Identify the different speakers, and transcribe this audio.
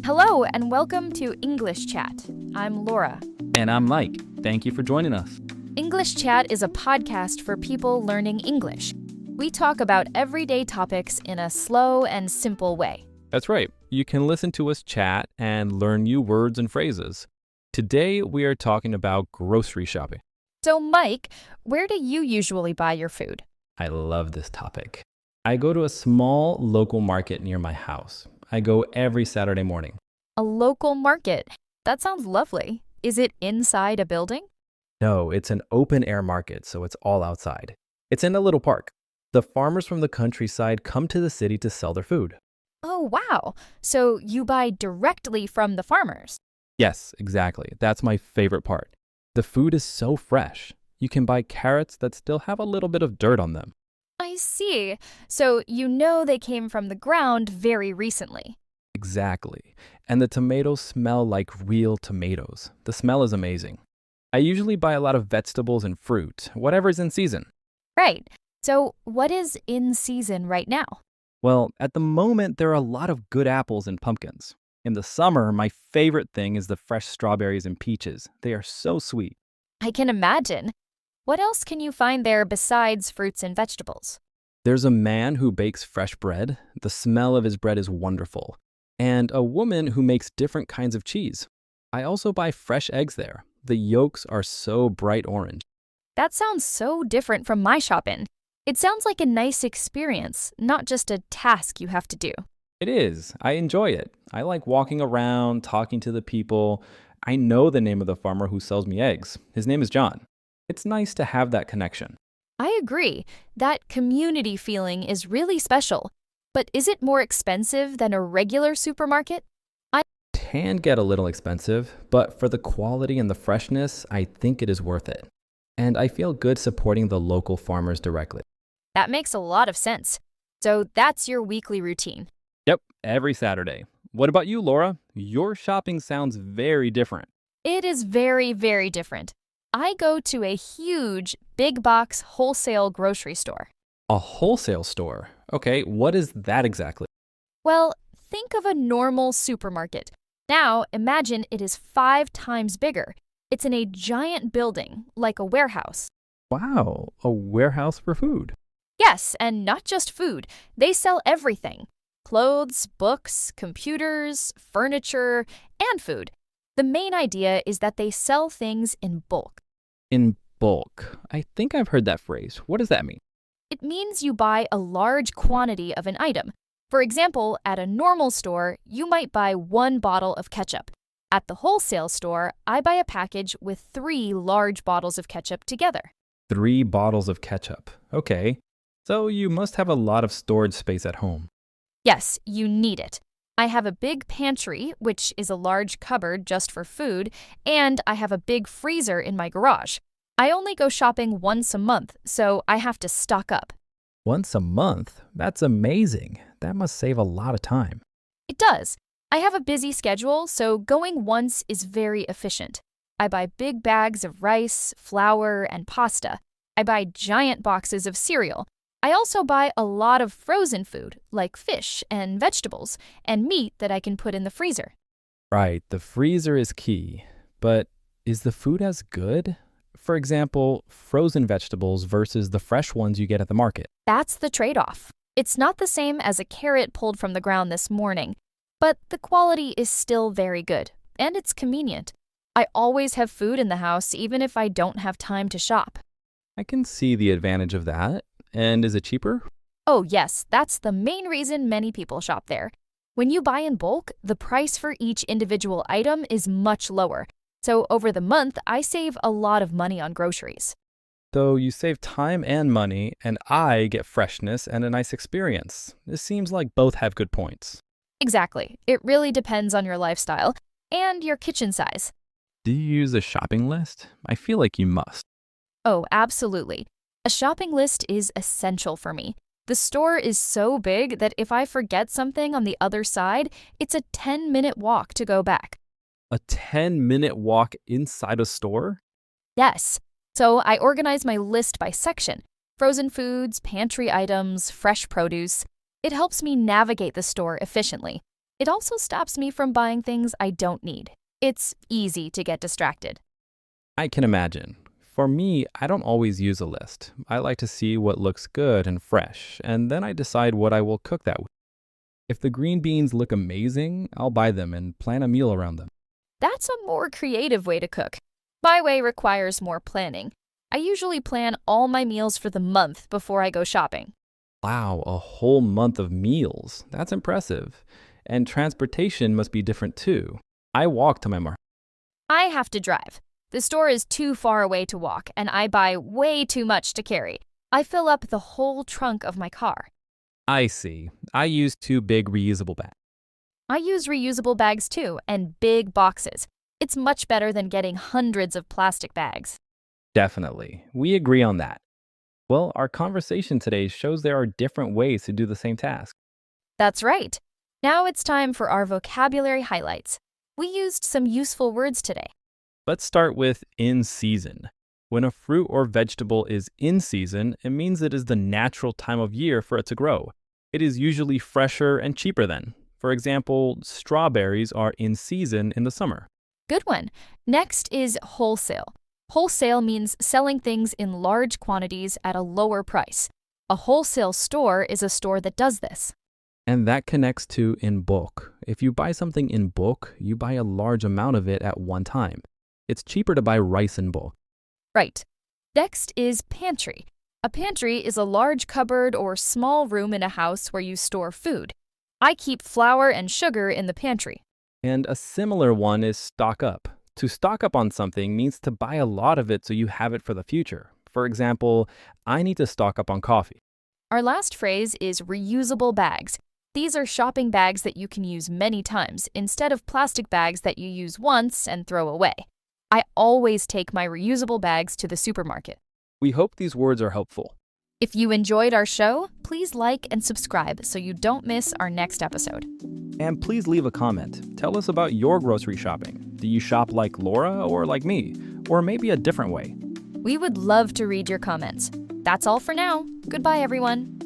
Speaker 1: Hello and welcome to English Chat. I'm Laura.
Speaker 2: And I'm Mike. Thank you for joining us.
Speaker 1: English Chat is a podcast for people learning English. We talk about everyday topics in a slow and simple way.
Speaker 2: That's right. You can listen to us chat and learn new words and phrases. Today, we are talking about grocery shopping.
Speaker 1: So, Mike, where do you usually buy your food?
Speaker 2: I love this topic. I go to a small local market near my house. I go every Saturday morning.
Speaker 1: A local market. That sounds lovely. Is it inside a building?
Speaker 2: No, it's an open air market, so it's all outside. It's in a little park. The farmers from the countryside come to the city to sell their food.
Speaker 1: Oh, wow. So you buy directly from the farmers?
Speaker 2: Yes, exactly. That's my favorite part. The food is so fresh. You can buy carrots that still have a little bit of dirt on them.
Speaker 1: I see. So you know they came from the ground very recently.
Speaker 2: Exactly. And the tomatoes smell like real tomatoes. The smell is amazing. I usually buy a lot of vegetables and fruit, whatever's in season.
Speaker 1: Right. So what is in season right now?
Speaker 2: Well, at the moment, there are a lot of good apples and pumpkins. In the summer, my favorite thing is the fresh strawberries and peaches. They are so sweet.
Speaker 1: I can imagine. What else can you find there besides fruits and vegetables?
Speaker 2: There's a man who bakes fresh bread. The smell of his bread is wonderful. And a woman who makes different kinds of cheese. I also buy fresh eggs there. The yolks are so bright orange.
Speaker 1: That sounds so different from my shopping. It sounds like a nice experience, not just a task you have to do.
Speaker 2: It is. I enjoy it. I like walking around, talking to the people. I know the name of the farmer who sells me eggs. His name is John. It's nice to have that connection.
Speaker 1: I agree. That community feeling is really special. But is it more expensive than a regular supermarket?
Speaker 2: It can get a little expensive, but for the quality and the freshness, I think it is worth it. And I feel good supporting the local farmers directly.
Speaker 1: That makes a lot of sense. So that's your weekly routine.
Speaker 2: Yep, every Saturday. What about you, Laura? Your shopping sounds very different.
Speaker 1: It is very, very different. I go to a huge, big box wholesale grocery store.
Speaker 2: A wholesale store? Okay, what is that exactly?
Speaker 1: Well, think of a normal supermarket. Now, imagine it is 5 times bigger. It's in a giant building, like a warehouse.
Speaker 2: Wow, a warehouse for food.
Speaker 1: Yes, and not just food. They sell everything. Clothes, books, computers, furniture, and food. The main idea is that they sell things in bulk.
Speaker 2: In bulk. I think I've heard that phrase. What does that mean?
Speaker 1: It means you buy a large quantity of an item. For example, at a normal store, you might buy 1 bottle of ketchup. At the wholesale store, I buy a package with 3 large bottles of ketchup together.
Speaker 2: 3 bottles of ketchup. Okay. So you must have a lot of storage space at home.
Speaker 1: Yes, you need it. I have a big pantry, which is a large cupboard just for food, and I have a big freezer in my garage. I only go shopping once a month, so I have to stock up.
Speaker 2: Once a month? That's amazing. That must save a lot of time.
Speaker 1: It does. I have a busy schedule, so going once is very efficient. I buy big bags of rice, flour, and pasta. I buy giant boxes of cereal. I also buy a lot of frozen food, like fish and vegetables, and meat that I can put in the freezer.
Speaker 2: Right, the freezer is key. But is the food as good? For example, frozen vegetables versus the fresh ones you get at the market.
Speaker 1: That's the trade-off. It's not the same as a carrot pulled from the ground this morning, but the quality is still very good, and it's convenient. I always have food in the house, even if I don't have time to shop.
Speaker 2: I can see the advantage of that. And is it cheaper?
Speaker 1: Oh, yes, that's the main reason many people shop there. When you buy in bulk, the price for each individual item is much lower. So over the month, I save a lot of money on groceries.
Speaker 2: So you save time and money, and I get freshness and a nice experience. It seems like both have good points.
Speaker 1: Exactly. It really depends on your lifestyle and your kitchen size.
Speaker 2: Do you use a shopping list? I feel like you must.
Speaker 1: Oh, absolutely. A shopping list is essential for me. The store is so big that if I forget something on the other side, it's a 10-minute walk to go back.
Speaker 2: A 10-minute walk inside a store?
Speaker 1: Yes. So I organize my list by section: frozen foods, pantry items, fresh produce. It helps me navigate the store efficiently. It also stops me from buying things I don't need. It's easy to get distracted.
Speaker 2: I can imagine. For me, I don't always use a list. I like to see what looks good and fresh, and then I decide what I will cook that week. If the green beans look amazing, I'll buy them and plan a meal around them.
Speaker 1: That's a more creative way to cook. My way requires more planning. I usually plan all my meals for the month before I go shopping.
Speaker 2: Wow, a whole month of meals. That's impressive. And transportation must be different too. I walk to my market.
Speaker 1: I have to drive. The store is too far away to walk, and I buy way too much to carry. I fill up the whole trunk of my car.
Speaker 2: I see. I use 2 big reusable bags.
Speaker 1: I use reusable bags too, and big boxes. It's much better than getting hundreds of plastic bags.
Speaker 2: Definitely. We agree on that. Well, our conversation today shows there are different ways to do the same task.
Speaker 1: That's right. Now it's time for our vocabulary highlights. We used some useful words today.
Speaker 2: Let's start with in season. When a fruit or vegetable is in season, it means it is the natural time of year for it to grow. It is usually fresher and cheaper then. For example, strawberries are in season in the summer.
Speaker 1: Good one. Next is wholesale. Wholesale means selling things in large quantities at a lower price. A wholesale store is a store that does this.
Speaker 2: And that connects to in bulk. If you buy something in bulk, you buy a large amount of it at one time. It's cheaper to buy rice in bulk.
Speaker 1: Right. Next is pantry. A pantry is a large cupboard or small room in a house where you store food. I keep flour and sugar in the pantry.
Speaker 2: And a similar one is stock up. To stock up on something means to buy a lot of it so you have it for the future. For example, I need to stock up on coffee.
Speaker 1: Our last phrase is reusable bags. These are shopping bags that you can use many times instead of plastic bags that you use once and throw away. I always take my reusable bags to the supermarket.
Speaker 2: We hope these words are helpful.
Speaker 1: If you enjoyed our show, please like and subscribe so you don't miss our next episode.
Speaker 2: And please leave a comment. Tell us about your grocery shopping. Do you shop like Laura or like me? Or maybe a different way?
Speaker 1: We would love to read your comments. That's all for now. Goodbye, everyone.